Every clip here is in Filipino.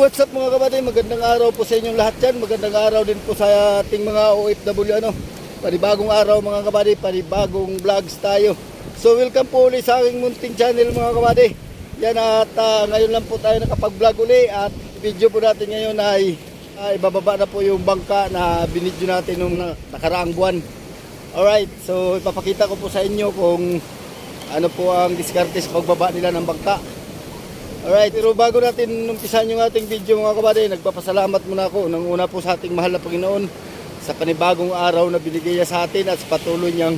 what's up mga kabady? Magandang araw po sa inyong lahat dyan. Magandang araw din po sa ating mga OFW. Panibagong araw mga kabady, panibagong vlogs tayo. So welcome po ulit sa aking munting channel mga kabady. Yan at ngayon lang po tayo nakapag-vlog uli. At video po natin ngayon ay ibababa na po yung bangka na binidyo natin nung nakaraang buwan. Alright, so ipapakita ko po sa inyo kung ano po ang diskarte sa pagbaba nila ng bangka. Alright, pero bago natin umpisan yung ating video mga kabady, nagpapasalamat muna ako ng una po sa ating mahal na Panginoon sa panibagong araw na binigay niya sa atin at sa patuloy niyang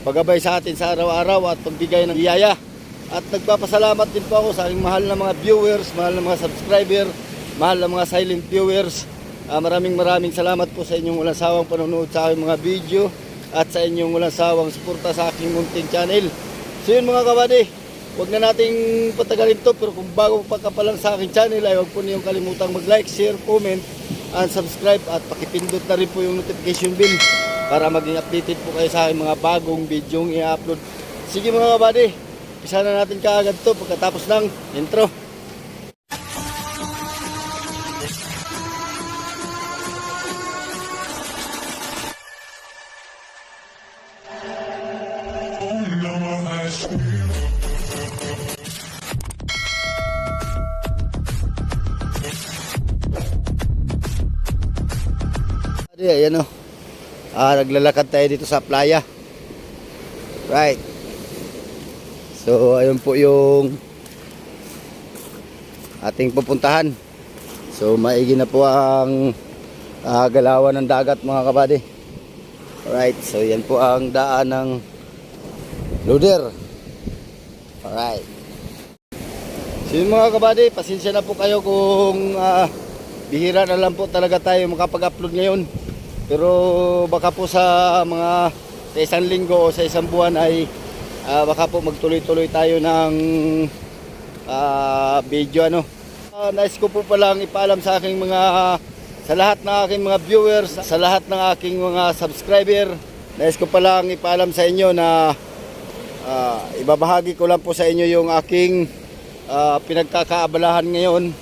paggabay sa atin sa araw-araw at pagbigay ng biyaya. At nagpapasalamat din po ako sa aking mahal na mga viewers, mahal na mga subscriber, mahal na mga silent viewers. Maraming salamat po sa inyong walang sawang panonood sa aking mga video at sa inyong walang sawang suporta sa aking munting channel. So yun mga kabady, huwag na nating patagalin to, pero kung bago pa ka pa lang sa aking channel ay huwag po niyong kalimutang mag-like, share, comment, and subscribe at pakipindot na rin po yung notification bell para maging updated po kayo sa aking mga bagong videong i-upload. Sige mga kabady, umpisa na natin kaagad to pagkatapos ng intro. Ayan o, naglalakad tayo dito sa playa. Right. So ayun po yung ating pupuntahan. So maigi na po ang galawan ng dagat mga kabady. Alright, so yan po ang daan ng loader. Alright. So yun mga kabady, pasensya na po kayo kung bihira na lang po talaga tayo makapag-upload ngayon. Pero baka po sa isang linggo o sa isang buwan ay baka po magtuloy-tuloy tayo ng video nais ko po palang ipaalam sa aking sa lahat ng aking mga viewers, sa lahat ng aking mga subscriber. Nais ko palang ipaalam sa inyo na ibabahagi ko lang po sa inyo yung aking pinagkakaabalahan ngayon.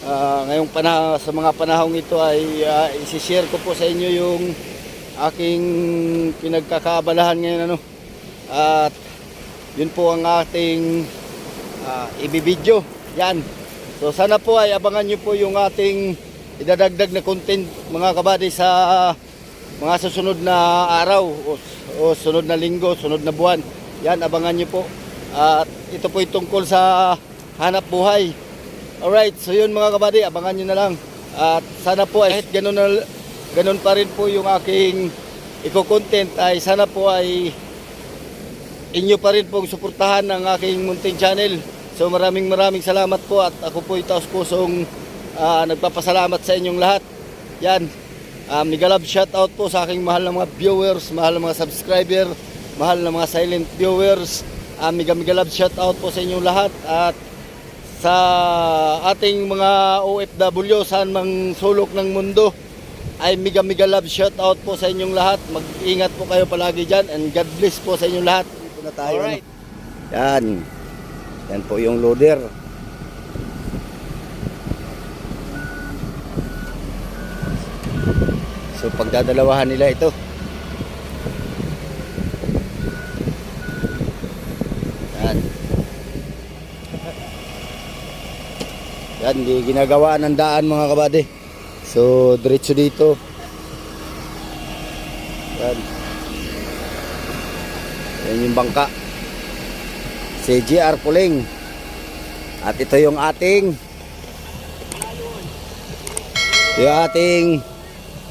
Ngayong sa mga panahong ito ay isi-share ko po sa inyo yung aking pinagkakaabalahan ngayon at yun po ang ating ibibidyo. Yan. So sana po ay abangan nyo po yung ating idadagdag na content mga kabady sa mga susunod na araw o sunod na linggo, sunod na buwan. Yan, abangan nyo po. At ito po tungkol sa hanap buhay. Alright, so yun mga kabady, abangan nyo na lang. At sana po ay ganun pa rin po yung aking i-content ay sana po ay inyo pa rin pong suportahan ng aking munting channel. So maraming salamat po at ako po taos pusong nagpapasalamat sa inyong lahat. Yan, mega love shout out po sa aking mahal na mga viewers, mahal na mga subscriber, mahal na mga silent viewers. Mega love shout out po sa inyong lahat at sa ating mga OFW saan mang sulok ng mundo ay mega love shout out po sa inyong lahat. Mag-ingat po kayo palagi dyan and God bless po sa inyong lahat. Dito na tayo. Alright. Yan po yung loader. So pagdadalawahan nila ito. Yan, di ginagawa ng daan mga kabady. So diretso dito. Yan. Yan yung bangka. Si GR Puling. At ito yung ating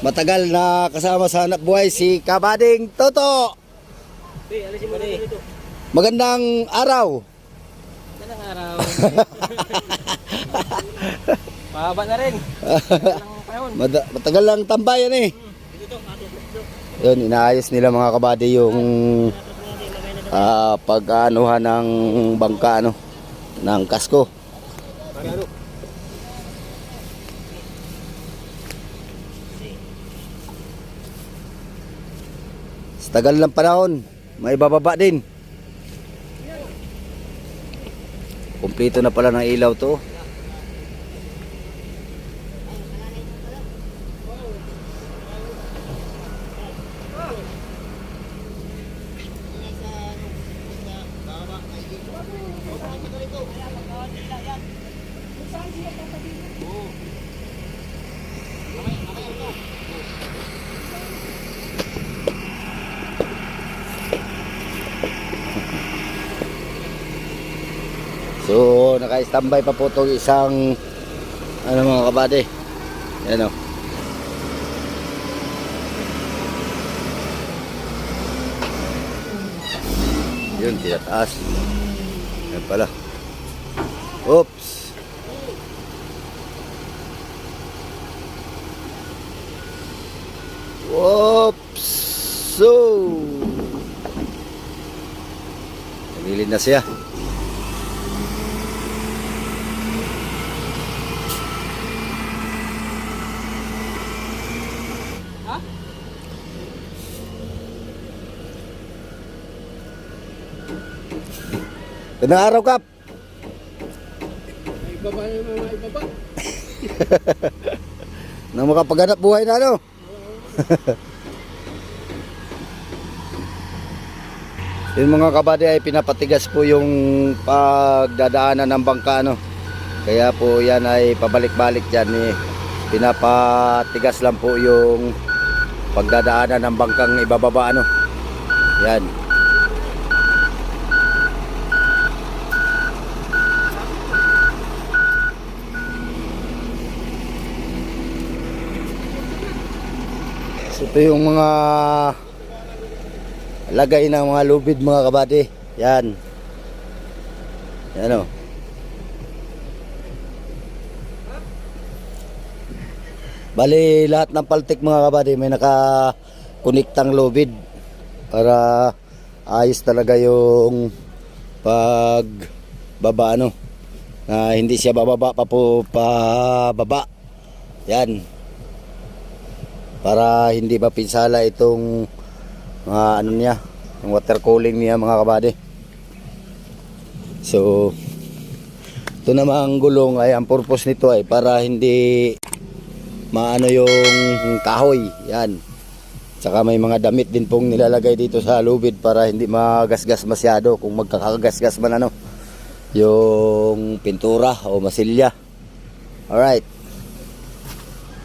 matagal na kasama sa hanap buhay, si Kabading Toto. Magandang araw. Magandang araw. Mahaba na rin. Matagal lang tambayan eh. Yun, inaayos nila mga kabady yung pag-anuhan ng bangka ng kasko. Sa tagal ng panahon, may bababa din. Kumpleto na pala ng ilaw to. naka-standby pa po itong isang ano mga kabady. Yan o. Yun, tinataas. Yan pala. Oops. Oops. So. Nagilid na siya. Gandang araw, Kap. Ibaba na yung mga ibaba. Nang makapaghanap buhay na, ano? Yung mga kabady ay pinapatigas po yung pagdadaanan ng bangka, ano? Kaya po yan ay pabalik-balik dyan, eh. Pinapatigas lang po yung pagdadaanan ng bangkang ibababa, ano? Yan. Ito yung mga lagay ng mga lubid mga kabady. Yan. Yan o. Bali lahat ng paltik mga kabady may naka-connectang lubid para ayos talaga yung pagbaba ano. Na hindi siya bababa pa po pababa. Yan. Para hindi mapinsala itong ano niya, yung water cooling niya mga kabady. So ito namang gulong ay ang purpose nito ay para hindi maano yung kahoy. Yan. Saka may mga damit din pong nilalagay dito sa lubid para hindi magasgas masyado kung magkakagasgas man ano yung pintura o masilya. Alright.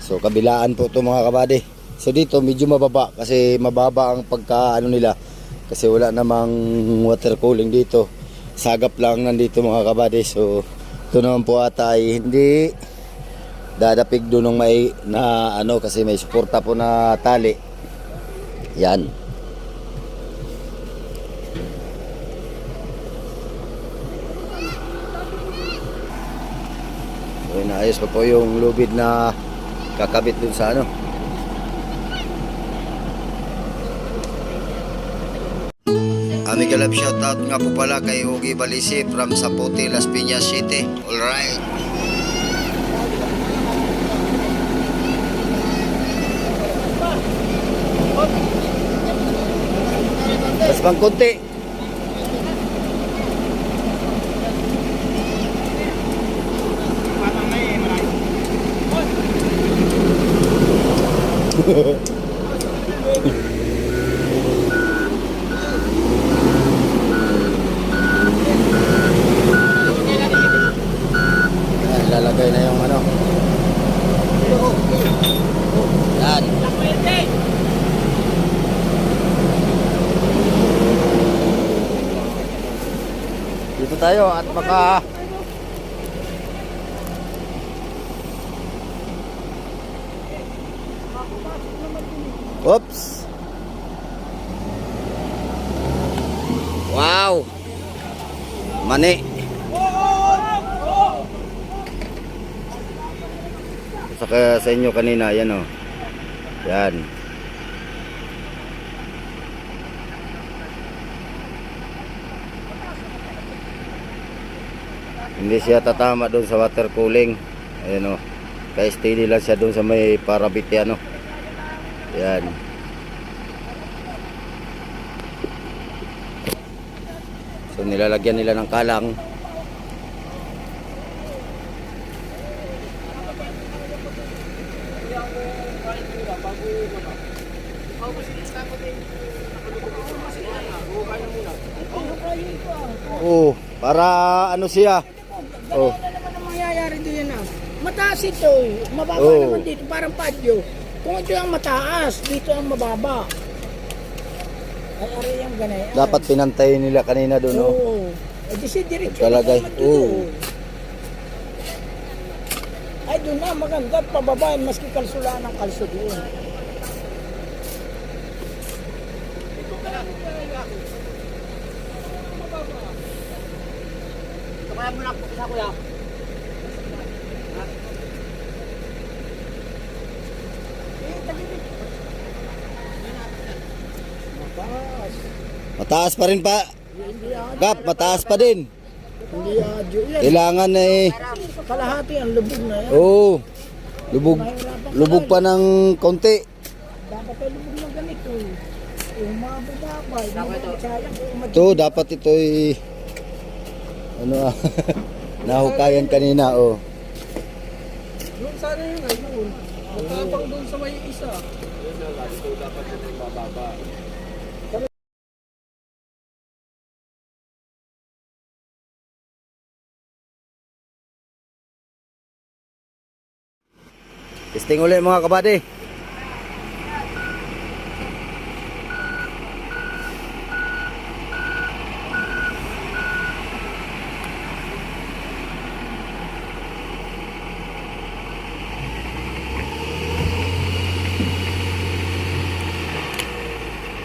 So kabilaan po ito mga kabady. So dito medyo mababa kasi mababa ang pagka ano nila kasi wala namang water cooling dito. Sagap lang nandito mga kabady. So ito naman po ata ay hindi dadapig doon ng may na ano kasi may suporta po na tali. Yan. So inaayos pa po yung lubid na kakabit dun sa ano. Amiga love shoutout nga po pala kay Hugi Balisi from Zapote, Las Piñas City. Alright. Mas bang konti. Lalagay na yung ano. Yan. Dito tayo at baka oops. Wow. Mani. Saka sa inyo kanina, yan o. Yan. Hindi siya tatama doon sa water cooling. Ayan o. Kaya steady lang siya doon sa may parabiti ano. Yan. So nilalagyan nila ng kalang. Oh, para ano siya? Oh. Ano naman ang mangyayari din yan? Mataas ito, mababa naman dito, parang padyo. Kung ito ang mataas, dito ang mababa. Ay, ari yung ganay. Dapat pinantay nila kanina doon, no? Oo. Eh, di si diretso Talagay. naman Oo. dito. doon na maganda at pababayan maski kalsulaan ng kalso doon. Kaya mo na po isa kuya. Mataas. Mataas pa rin pa. Hindi adyo. Gap, mataas pa din. Hindi adyo yan. Kailangan eh. Kalahati ang lubog na yan. Oo. Lubog. Lubog pa ng konti. Dapat ay lubog na ganito. Yung mga babay, sayang kung Ito, dapat ito ano nahukayan kanina, oh. Doon sana yung ayun. Matapang doon sa may isa. Testing ulit mga kabady.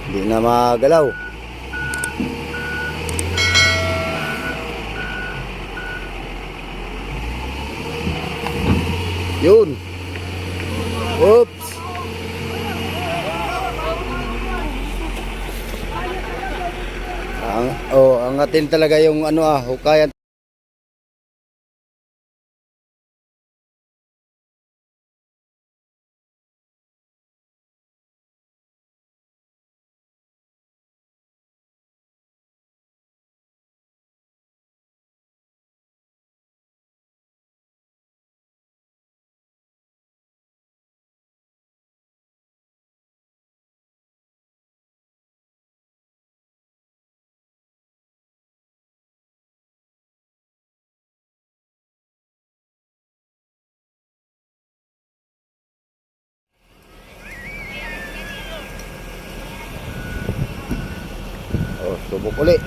Hindi na magalaw. Yun. Oops. Angatin talaga yung ano hukayan. Subok ulit.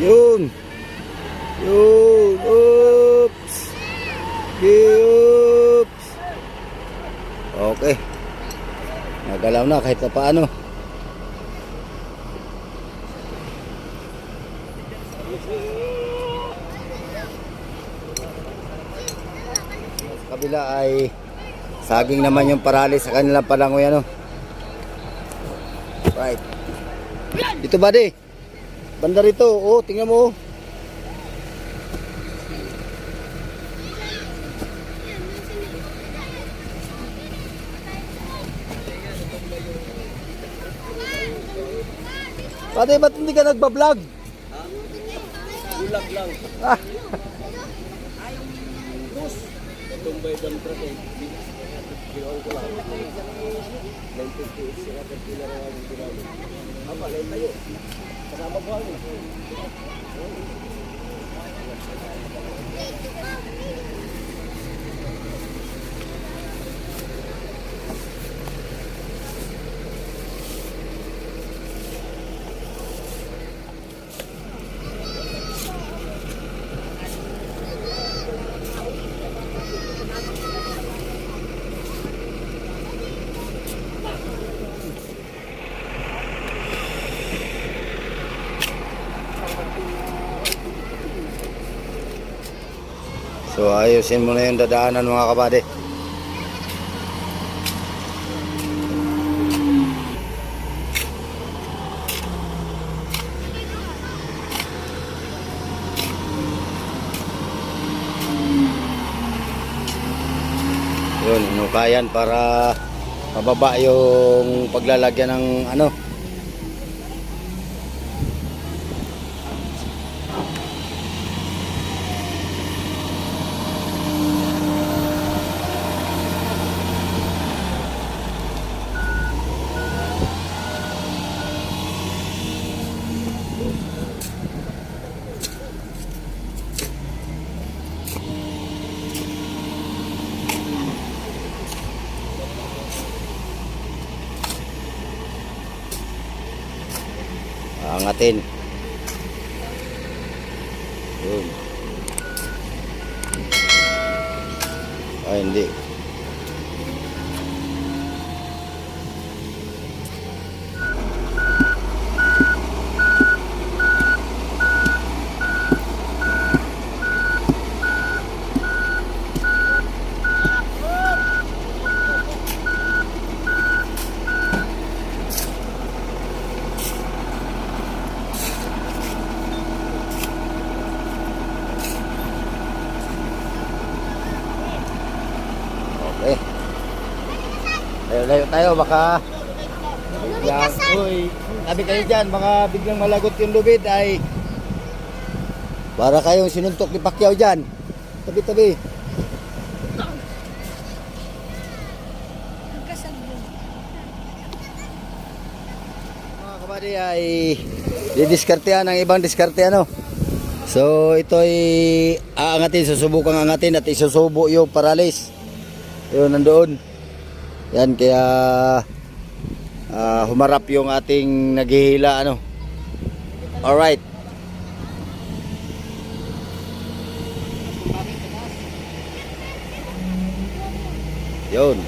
Yun. Yun. Oops. Oops. Okay. Nagalaw na kahit pa paano. Sa kabila ay saging naman yung parali sa kanilang palangoy ano. Right. Dito ba di? Banda rito. Oh, tingnan mo. Pati, ba't hindi ka nagbablog? Bulag lang. Ah, Tumbay dam truck eh. Ginawa ko lang. 958 sila per kilo na ang ginawa. Apa, lain tayo. Kasama ko ano. so ayusin mo na yung dadaanan mga kabady. Yun, inukayan para mababa yung paglalagyan ng ano. Aangatin. Yun. Ay, hindi. Okay. Layo tayo, baka biglang, uy, tabi kayo dyan, baka biglang malagot yung lubid ay para kayong sinuntok ni Pacquiao dyan. Tabi-tabi. Mga kabady ay didiskartehan ng ibang diskarte ano. So ito ay aangatin, susubukang angatin at isusubo yung paralis. Yun nandoon. Yan kaya humarap yung ating naghihila ano. Alright. Yun.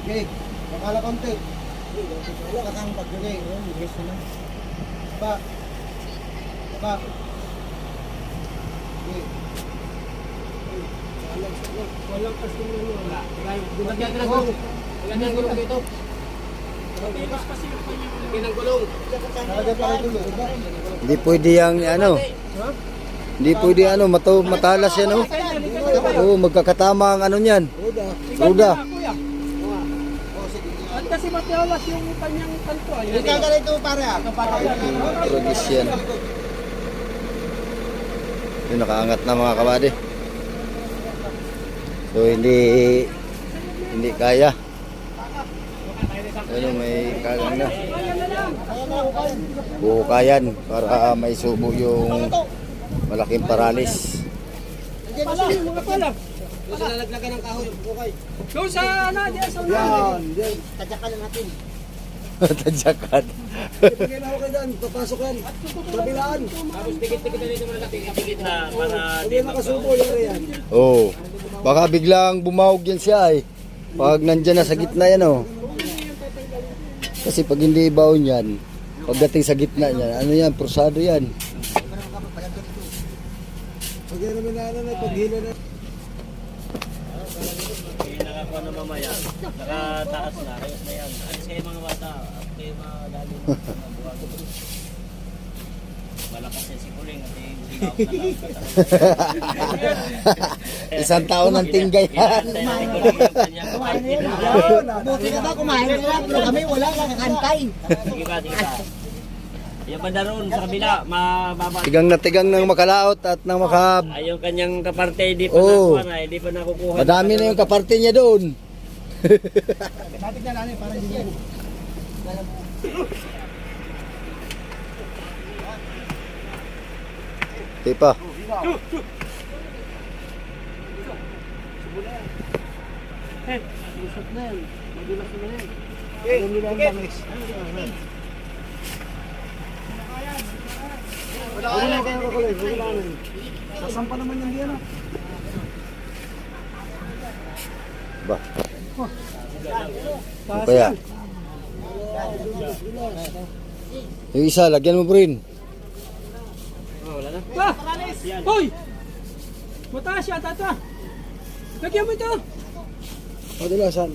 Okay, makala konti. Wala ka kang pagjugay. Yes naman. Ba. Ba. Okay. Walang kasi ano wala. Lagyan ka ng gulong. Lagyan ng gulong dito. Matigas kasi yung kanya. Lagyan ng gulong. Lagyan pa ng gulong. Hindi pwede yang ano. Hindi pwede ano, matalas yan oh. Oo, magkakatama ang ano niyan. Ruda. At kasi matialas yung kanyang kanto. Hindi ka ganito pare ah. Progress yan. Yun, nakaangat na mga kabady. So hindi kaya. Ano, may kagang na. Buhukayan para may subo yung malaking paralis. Pala, mga pala. Kasi lalaglagan ng kahoy. Okay. Doon sa ano, diyan sa Yan. Tadyakan na natin. Tadyakan. Pagyan ako kayo doon. Papasok yan. Kabilaan. Tapos dikit-dikit na dito mga dikit na para Hindi nakasubo yan. Oh. Baka biglang bumawag yan siya eh. Pag nandyan na sa gitna yan oh. Kasi pag hindi ibaon yan, pagdating sa gitna niyan, ano yan, prosado yan. Pag yan naman na paghila na. nakakuha na mamaya. Nakataas na. Ayos na yan. Alis kayo mga bata. At kayo madali na mga buwag. Malakas yan si Kuling at yung Isang taon ng tinggay yan. Buti na ba kumain nila, pero kami wala kakantay. Sige ba, sige ba. Yung banda roon sa kabila, mababa. Tigang na tigang ng makalaot at ng maka... Ay, yung kanyang kaparte, di pa Oo. nakuha na, hindi pa nakukuha. Madami na yung kaparte niya doon. Natin na natin para hindi yan. Di pa. Lusot na yan. Madulas na yan. Okay. Wala na kayo kakulay. Wala na. Sasampa naman yan diyan. Ba. Ano kaya? Yung isa, lagyan mo po rin. Ah! Hoy! Mataas siya, tata! Lagyan mo ito! Padulasan.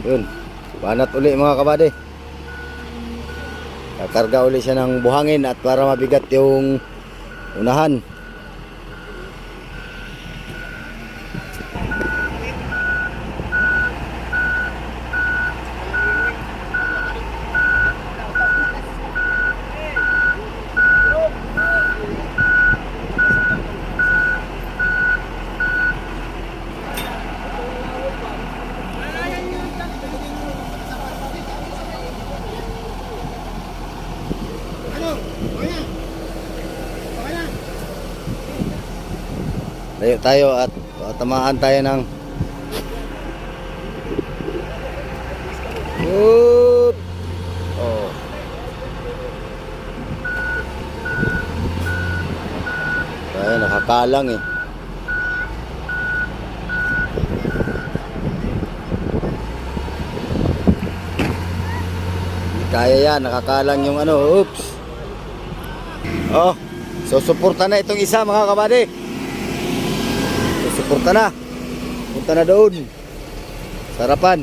Yun. Banat uli mga kabady. Kakarga uli siya ng buhangin at para mabigat yung unahan. Layo tayo at tamaan tayo ng Oop. Oh. Ay, nakakalang eh. Hindi kaya yan, nakakalang yung ano. Oops. Oh, so suporta na itong isa mga kabady. So suporta na. Punta na doon. Sarapan.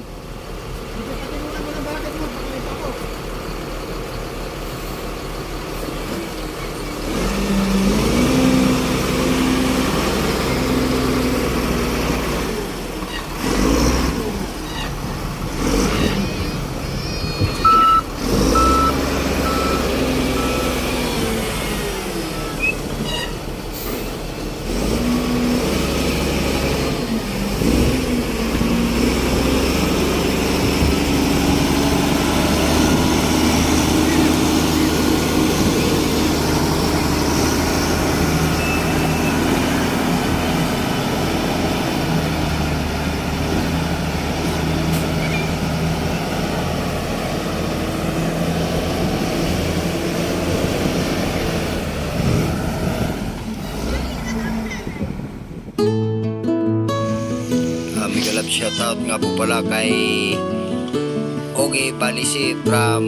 Migalap shoutout nga po pala kay Ogie Balisi from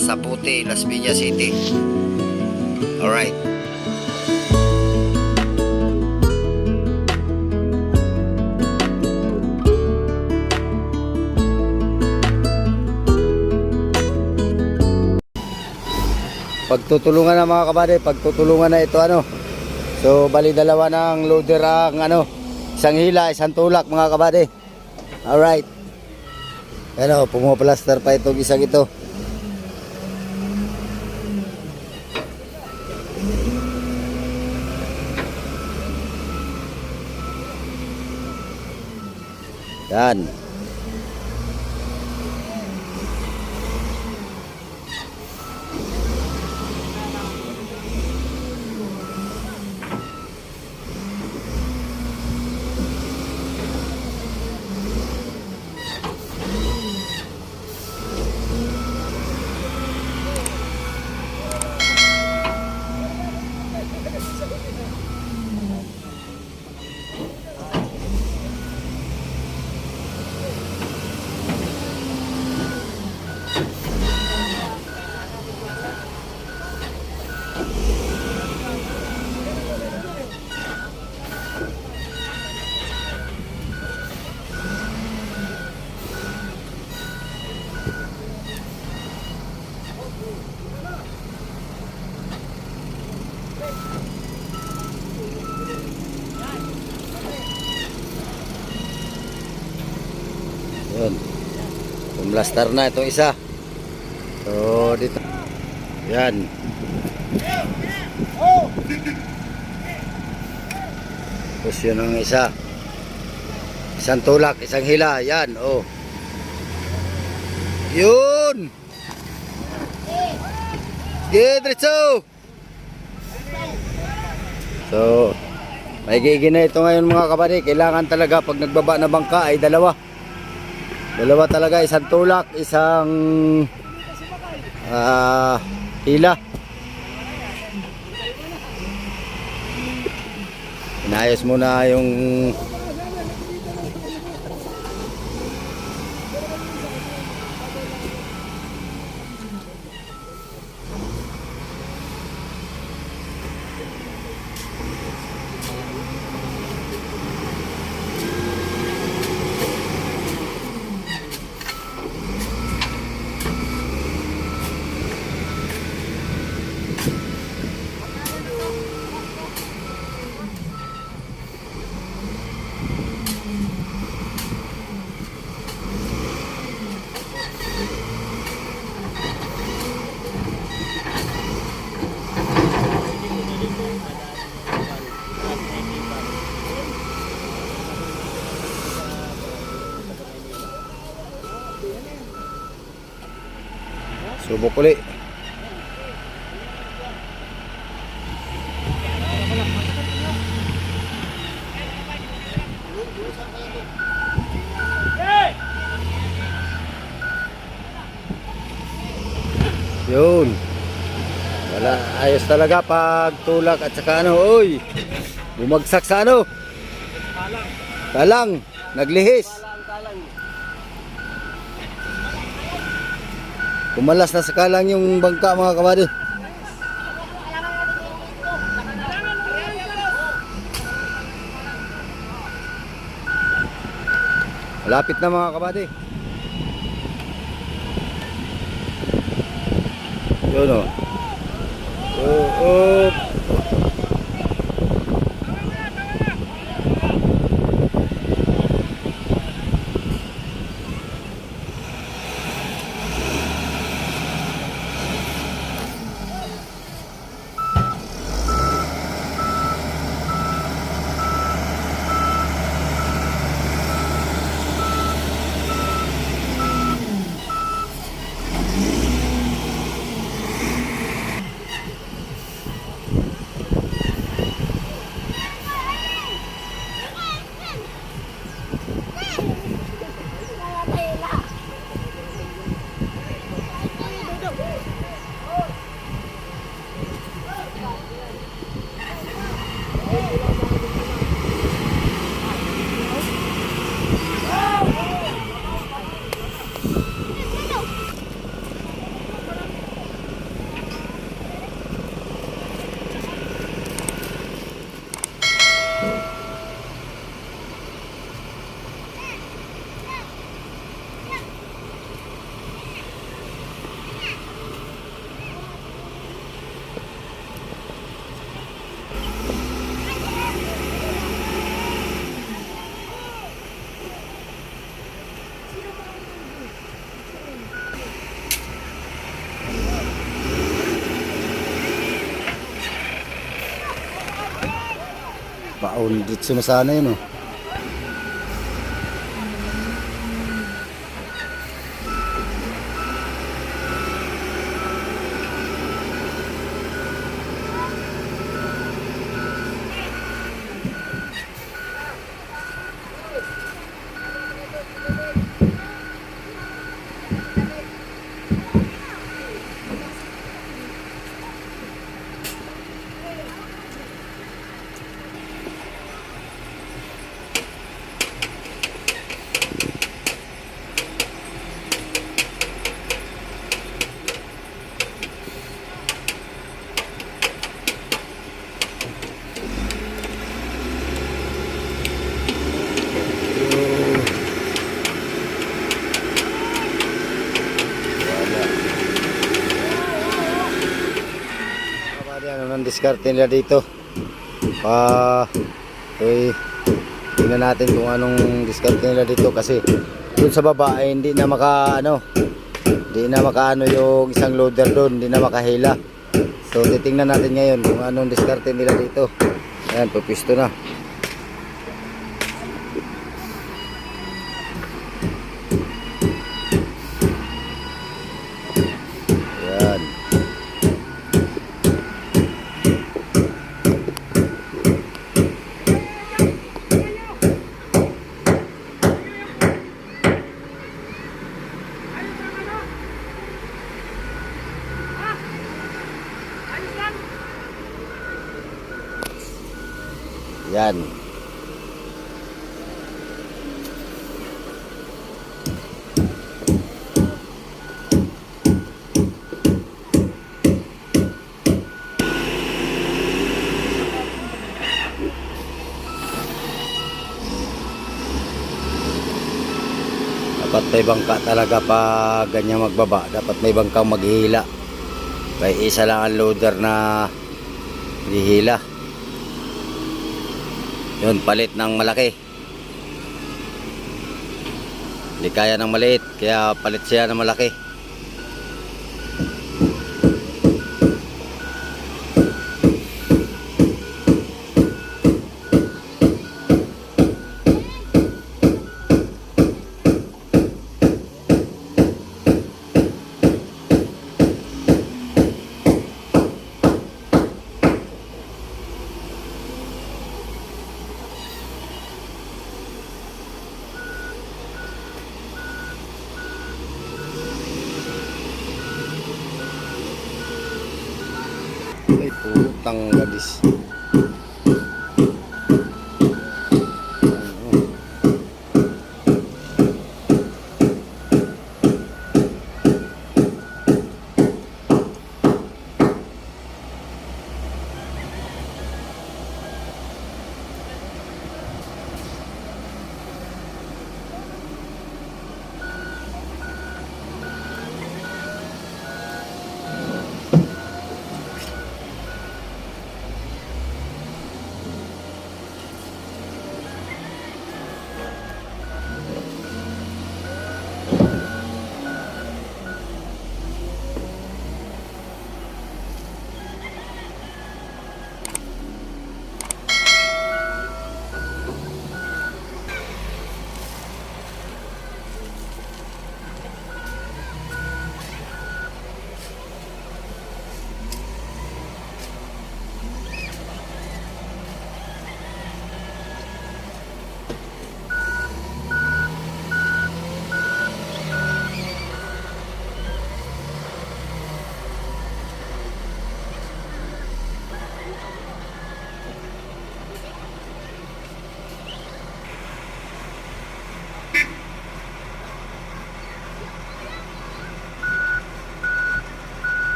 Sapote, Las Piñas City. Alright. Pagtutulungan na mga kabady, pagtutulungan na ito ano. So bali dalawa ng loader ang ano, isang hila, isang tulak mga kabady. Alright. Ano, pumaplaster pa itong isang ito. Yan. Yun. Pumlastar na itong isa. So dito. Yan. Tapos yun ang isa. Isang tulak, isang hila. Yan. Oh. Yun. Diretso. So may gigin na ito ngayon mga kabady. Kailangan talaga pag nagbaba na bangka ay dalawa. Dalawa talaga, isang tulak, isang hila. Inayos muna yung subok ulit. Yun. Wala, ayos talaga pag tulak at saka ano, oy. Bumagsak sa ano? Kalang. Naglihis. Kumalas na sa kalang yung bangka mga kabady. Malapit na mga kabady. Yun o. Oh. Baon dito na sana yun oh. Ang diskarte nila dito tingnan natin kung anong diskarte nila dito kasi dun sa baba ay hindi na makaano yung isang loader doon, hindi na makahila. So titingnan natin ngayon kung anong diskarte nila dito. Ayan, pupisto na. Ayan. Yan. Dapat may bangka talaga pag ganyan magbaba. Dapat may bangkang maghihila. Kaya isa lang ang loader na maghihila. Yun, palit ng malaki. Hindi kaya ng maliit, kaya palit siya ng malaki. Batang Gadis.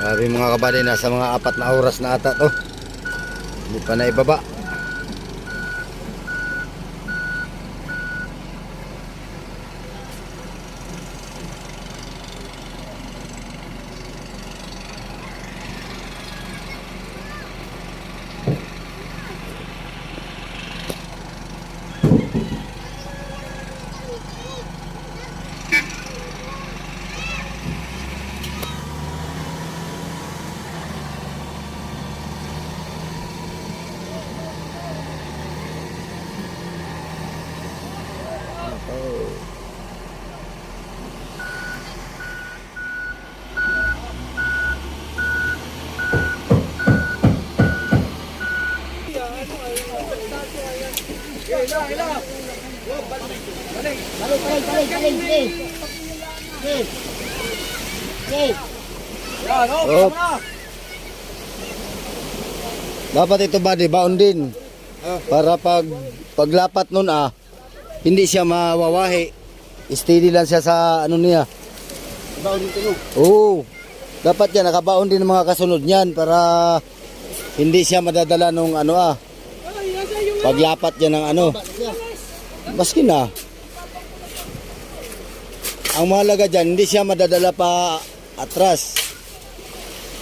Grabe mga kabady, nasa mga 4 na oras na ata to. Hindi pa na ibaba. Oh. Dapat ito ba, baon din. Para paglapat nun hindi siya mawawahi. Steady lang siya sa ano niya. Baon din tulog. Oo. Dapat yan, nakabaon din ng mga kasunod niyan para hindi siya madadala nung ano paglapat yan ng ano. Maski na. Ang mahalaga dyan, hindi siya madadala pa atras.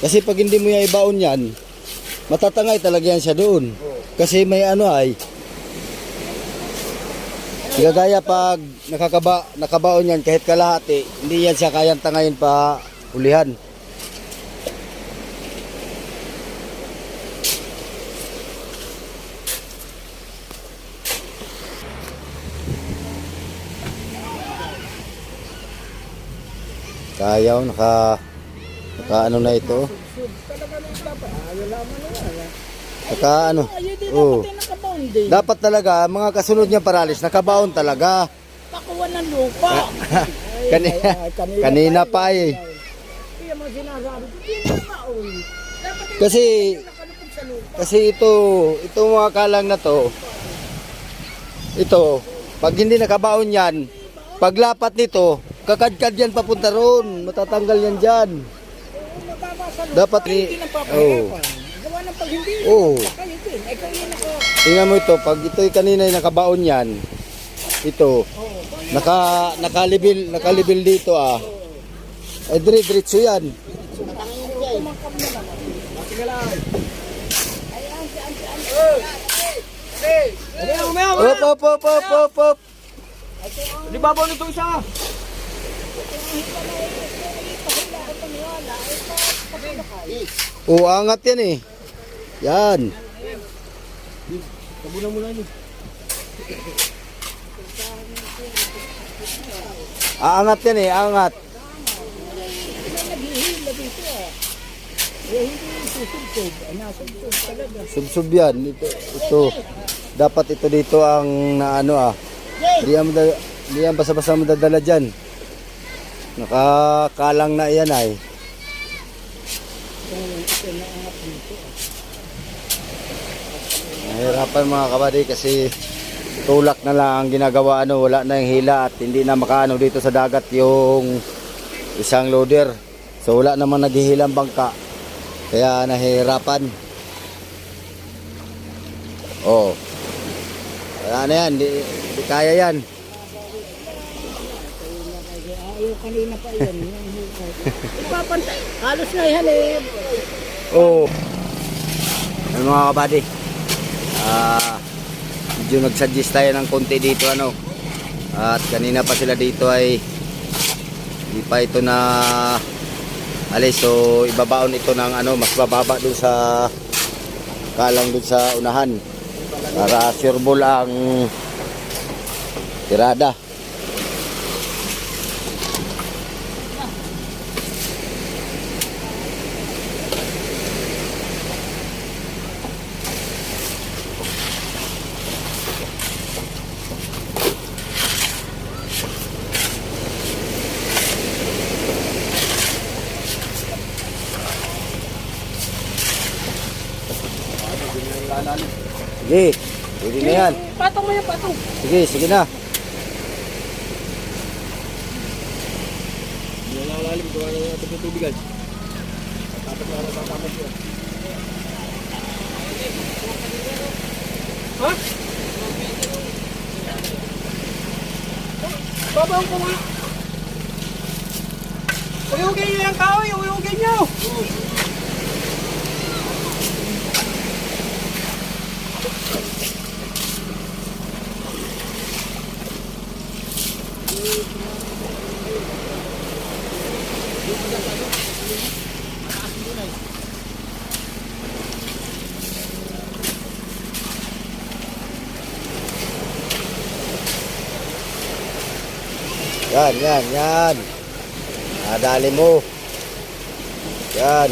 Kasi pag hindi mo yan ibaon yan, matatangay talaga yan siya doon. Kasi may ano gagaya pag nakabaon yan kahit kalahati, hindi yan siya kayang tangayin pa ulihan. Kayaw, naka ano na ito. Naka ano. Oh. Dapat talaga mga kasunod niya paralis nakabaon talaga. Pakuha ng lupa. Kanina pa eh. Kaya mo sinasabi, hindi na maul. Kasi ito mga kalang na to. Ito, pag hindi nakabaon yan, paglapat nito, kakadkad yan papunta roon. Matatanggal yan dyan. Dapat hindi na papahirapan. Gawa ng pag hindi. Oh. Kalitin. Ikaw yun ako. Tingnan mo ito, pag ito'y kanina ay nakabaon yan, ito, nakalibil dito ay diretso yan. Kumangkap na naman. Sige lang. Op. Di babaw nito isa. Oo, angat yan eh. Yan. Tabunan mo na yun. Aangat yan eh, aangat. Subsub yan. Ito. Dapat ito dito ang naano ah. Hindi yan basa-basa madadala dyan. Nakakalang na yan ay. Nahirapan mga kabady kasi tulak na lang ang ginagawa, ano, wala na yung hila at hindi na makaano dito sa dagat yung isang loader. So wala namang naghihilang bangka. Kaya nahihirapan. Oh. Wala na yan, di kaya yan. Ayaw kanina pa yan. Papantay. Halos na yan eh. Oh. Ano mga kabady? Medyo nag-suggest tayo ng konti dito, ano. At kanina pa sila dito ay hindi pa ito na alis, so ibabaon ito ng ano, mas bababa dun sa kalang dun sa unahan para sureball ang tirada. Sige, pwede na yan. Patong mo yan, patong. Sige, sige na. Hindi na nakalalim. Gawa na yung ating tubigan. Tapat na lang sa siya. Ha? Babaw ko nga. Uyugin nyo yung kahoy, uyugin nyo. Yan, yan, yan. Nadali mo. Yan.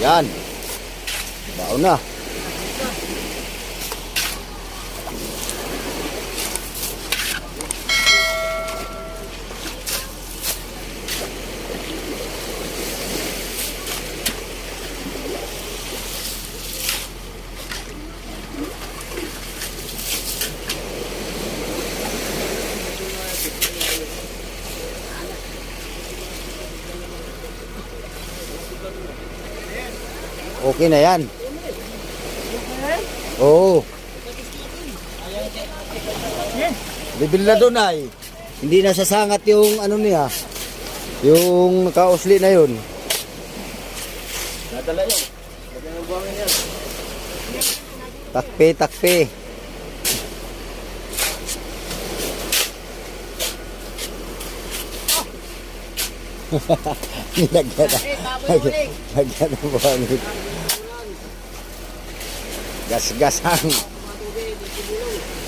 Yan. Baon na. Okay na yan. Oo. Bibil na doon ay. Hindi na sasangat yung ano niya. Yung nakausli na yun. Nadala yun. Lagyan ng buhangin yan. Takpe, takpe. Nilagyan na. Lagyan ng buhangin. Gas-gasang.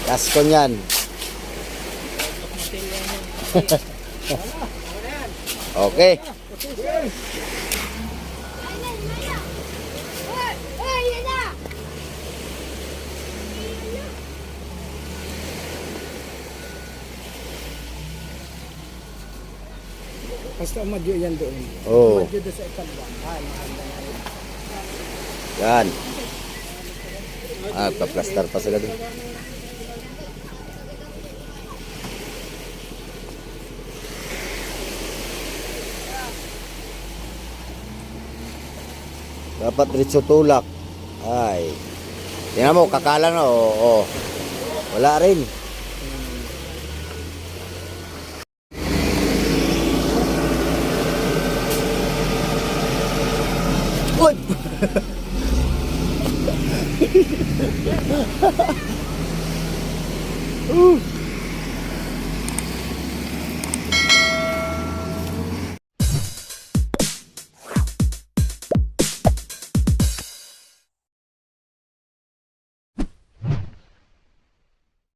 Gas ko niyan. Okay. Basta madyo yan doon. Oh. Madyo doon sa ikalwa. Yan. Ah, pa-plaster pa sila doon. Dapat diretso tulak. Ay. Tingnan mo, kakala na. Oo. Wala rin. Uy!